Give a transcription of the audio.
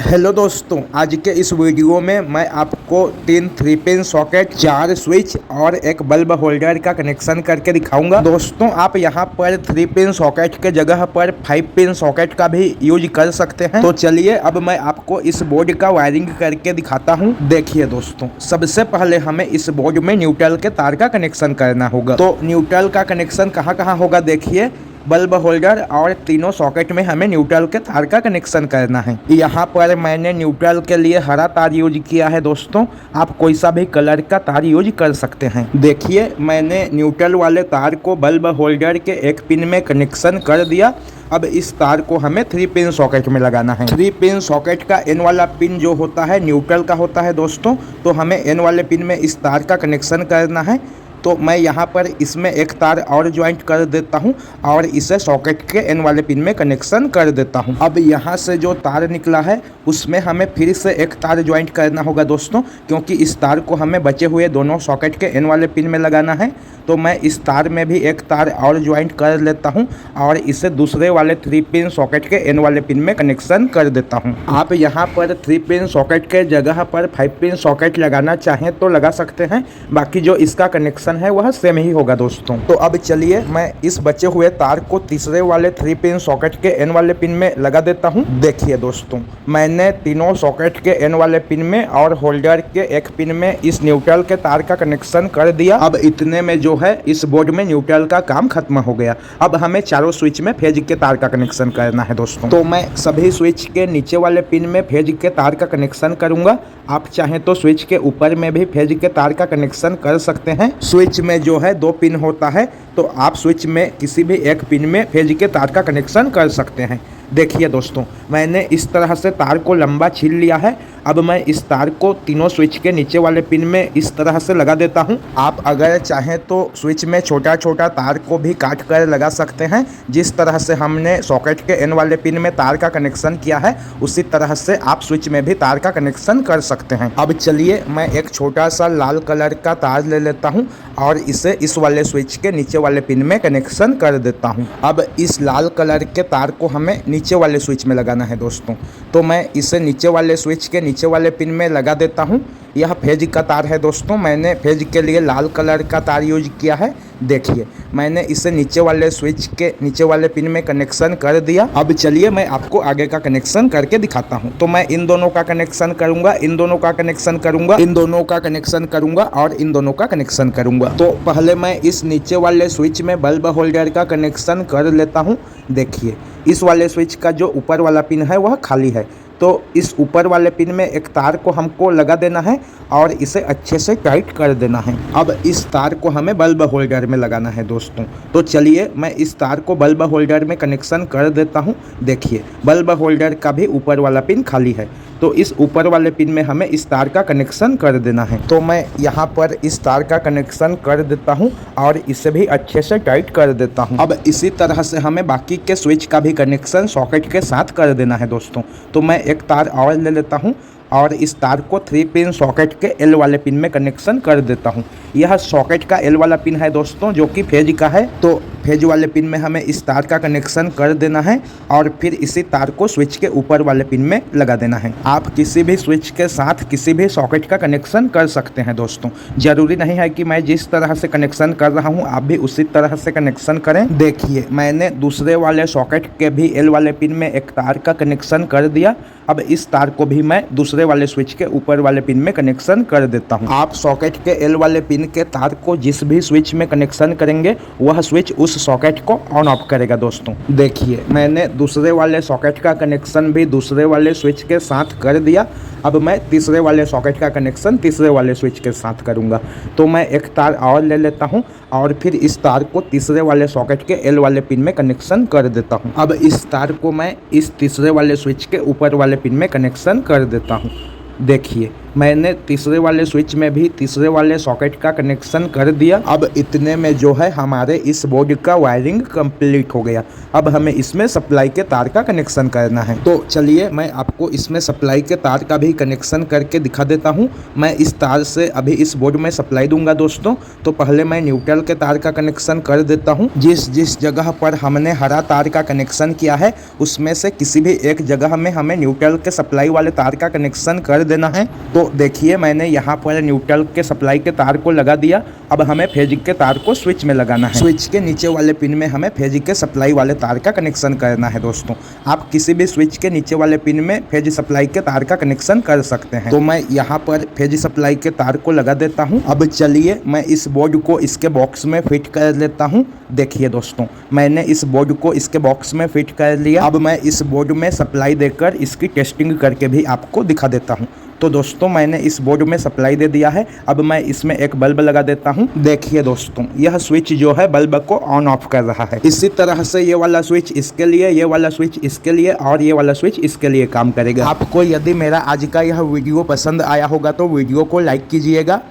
Hello दोस्तों, आज के इस वीडियो में मैं आपको 3 3 पिन सॉकेट, 4 स्विच और एक बल्ब होल्डर का कनेक्शन करके दिखाऊंगा। दोस्तों, आप यहां पर 3 पिन सॉकेट के जगह पर 5 पिन सॉकेट का भी यूज कर सकते हैं। तो चलिए अब मैं आपको इस बोर्ड का वायरिंग करके दिखाता हूं। देखिए दोस्तों, सबसे पहले हमें इस बोर्ड में न्यूट्रल के तार का कनेक्शन करना होगा। तो न्यूट्रल का कनेक्शन कहाँ होगा, देखिए बल्ब होल्डर और तीनों सॉकेट में हमें न्यूट्रल के तार का कनेक्शन करना है। यहाँ पर मैंने न्यूट्रल के लिए हरा तार यूज किया है। दोस्तों, आप कोई सा भी कलर का तार यूज कर सकते हैं। देखिए, मैंने न्यूट्रल वाले तार को बल्ब होल्डर के एक पिन में कनेक्शन कर दिया। अब इस तार को हमें 3 पिन सॉकेट में लगाना है। 3 पिन सॉकेट का एन वाला पिन जो होता है न्यूट्रल का होता है दोस्तों, तो हमें एन वाले पिन में इस तार का कनेक्शन करना है। तो मैं यहाँ पर इसमें एक तार और ज्वाइंट कर देता हूँ और इसे सॉकेट के एन वाले पिन में कनेक्शन कर देता हूँ। अब यहाँ से जो तार निकला है उसमें हमें फिर से एक तार ज्वाइंट करना होगा दोस्तों, क्योंकि इस तार को हमें बचे हुए दोनों सॉकेट के एन वाले पिन में लगाना है। तो मैं इस तार में भी एक तार और ज्वाइंट कर लेता हूँ और इसे दूसरे वाले 3 पिन सॉकेट के एन वाले पिन में कनेक्शन कर देता हूँ। आप यहाँ पर 3 पिन सॉकेट के जगह पर 5 पिन सॉकेट लगाना चाहें तो लगा सकते हैं, बाकी जो इसका कनेक्शन है वह सेम ही होगा दोस्तों। तो अब चलिए मैं इस बचे हुए तार को तीसरे वाले 3 पिन सॉकेट के एन वाले पिन में लगा देता हूँ। देखिए दोस्तों, मैंने तीनों सॉकेट के एन वाले पिन में और होल्डर के एक पिन में इस न्यूट्रल के तार का कनेक्शन कर दिया। अब इतने में जो है इस बोर्ड में न्यूट्रल का काम खत्म हो गया। अब हमें चारों स्विच में फेज के तार का कनेक्शन करना है दोस्तों। तो मैं सभी स्विच के नीचे वाले पिन में फेज के तार का कनेक्शन करूंगा। आप चाहें तो स्विच के ऊपर में भी फेज के तार का कनेक्शन कर सकते हैं। स्विच में जो है 2 पिन होता है, तो आप स्विच में किसी भी एक पिन में फेज के तार का कनेक्शन कर सकते हैं। देखिए दोस्तों, मैंने इस तरह से तार को लंबा छील लिया है। अब मैं इस तार को तीनों स्विच के नीचे वाले पिन में इस तरह से लगा देता हूं। आप अगर चाहें तो स्विच में छोटा छोटा तार को भी काट कर लगा सकते हैं। जिस तरह से हमने सॉकेट के एन वाले पिन में तार का कनेक्शन किया है, उसी तरह से आप स्विच में भी तार का कनेक्शन कर सकते हैं। अब चलिए मैं एक छोटा सा लाल कलर का तार ले लेता हूँ और इसे इस वाले स्विच के नीचे वाले पिन में कनेक्शन कर देता हूँ। अब इस लाल कलर के तार को हमें नीचे वाले स्विच में लगाना है दोस्तों। तो मैं इसे नीचे वाले स्विच के नीचे वाले पिन में लगा देता हूँ। यह फेज का तार है दोस्तों, मैंने फेज के लिए लाल कलर का तार यूज किया है। देखिए, मैंने इसे नीचे वाले स्विच के नीचे वाले पिन में कनेक्शन कर दिया। अब चलिए मैं आपको आगे का कनेक्शन करके दिखाता हूँ। तो मैं इन दोनों का कनेक्शन करूंगा, इन दोनों का कनेक्शन करूंगा, इन दोनों का कनेक्शन करूंगा और इन दोनों का कनेक्शन करूंगा। तो पहले मैं इस नीचे वाले स्विच में बल्ब होल्डर का कनेक्शन कर लेता हूँ। देखिए, इस वाले स्विच का जो ऊपर वाला पिन है वह खाली है, तो इस ऊपर वाले पिन में एक तार को हमको लगा देना है और इसे अच्छे से टाइट कर देना है। अब इस तार को हमें बल्ब होल्डर में लगाना है दोस्तों। तो चलिए मैं इस तार को बल्ब होल्डर में कनेक्शन कर देता हूँ। देखिए, बल्ब होल्डर का भी ऊपर वाला पिन खाली है, तो इस ऊपर वाले पिन में हमें इस तार का कनेक्शन कर देना है। तो मैं यहाँ पर इस तार का कनेक्शन कर देता हूँ और इसे भी अच्छे से टाइट कर देता हूँ। अब इसी तरह से हमें बाकी के स्विच का भी कनेक्शन सॉकेट के साथ कर देना है दोस्तों। तो मैं एक तार और ले लेता हूँ और इस तार को 3 पिन सॉकेट के एल वाले पिन में कनेक्शन कर देता हूँ। यह सॉकेट का एल वाला पिन है दोस्तों, जो कि फेज का है। तो फेज वाले पिन में हमें इस तार का कनेक्शन कर देना है और फिर इसी तार को स्विच के ऊपर वाले पिन में लगा देना है। आप किसी भी स्विच के साथ किसी भी सॉकेट का कनेक्शन कर सकते हैं दोस्तों। जरूरी नहीं है कि मैं जिस तरह से कनेक्शन कर रहा हूँ आप भी उसी तरह से कनेक्शन करें। देखिए, मैंने दूसरे वाले सॉकेट के भी एल वाले पिन में एक तार का कनेक्शन कर दिया। अब इस तार को भी मैं दूसरे वाले स्विच के ऊपर वाले पिन में कनेक्शन कर देता हूँ। आप सॉकेट के एल वाले पिन के तार को जिस भी स्विच में कनेक्शन करेंगे वह स्विच उस सॉकेट को ऑन ऑफ करेगा दोस्तों। देखिए, मैंने दूसरे वाले सॉकेट का कनेक्शन भी दूसरे वाले स्विच के साथ कर दिया। अब मैं तीसरे वाले सॉकेट का कनेक्शन तीसरे वाले स्विच के साथ करूंगा। तो मैं एक तार और ले लेता हूं और फिर इस तार को तीसरे वाले सॉकेट के एल वाले पिन में कनेक्शन कर देता हूं। अब इस तार को मैं इस तीसरे वाले स्विच के ऊपर वाले पिन में कनेक्शन कर देता हूं। देखिए, मैंने तीसरे वाले स्विच में भी तीसरे वाले सॉकेट का कनेक्शन कर दिया। अब इतने में जो है हमारे इस बोर्ड का वायरिंग कंप्लीट हो गया। अब हमें इसमें सप्लाई के तार का कनेक्शन करना है। तो चलिए मैं आपको इसमें सप्लाई के तार का भी कनेक्शन करके दिखा देता हूँ। मैं इस तार से अभी इस बोर्ड में सप्लाई दूंगा दोस्तों। तो पहले मैं न्यूट्रल के तार का कनेक्शन कर देता हूँ। जिस जगह पर हमने हरा तार का कनेक्शन किया है उसमें से किसी भी एक जगह में हमें न्यूट्रल के सप्लाई वाले तार का कनेक्शन कर देना है। तो देखिए मैंने यहाँ पर न्यूट्रल के सप्लाई के तार को लगा दिया। अब हमें फेज के तार को स्विच में लगाना है। स्विच के नीचे वाले पिन में हमें फेज के सप्लाई वाले तार का कनेक्शन करना है दोस्तों। आप किसी भी स्विच के नीचे वाले पिन में फेज सप्लाई के तार का कनेक्शन कर सकते हैं। तो मैं यहाँ पर फेज सप्लाई के तार को लगा देता हूँ। अब चलिए मैं इस बोर्ड को इसके बॉक्स में फिट कर लेता हूँ। देखिए दोस्तों मैंने इस बोर्ड को इसके बॉक्स में फिट कर लिया। अब मैं इस बोर्ड में सप्लाई देकर इसकी टेस्टिंग करके भी आपको दिखा देता हूँ। तो दोस्तों मैंने इस बोर्ड में सप्लाई दे दिया है। अब मैं इसमें एक बल्ब लगा देता हूं। देखिए दोस्तों यह स्विच जो है बल्ब को ऑन ऑफ कर रहा है। इसी तरह से ये वाला स्विच इसके लिए, ये वाला स्विच इसके लिए और ये वाला स्विच इसके लिए काम करेगा। आपको यदि मेरा आज का यह वीडियो पसंद आया होगा तो वीडियो को लाइक कीजिएगा।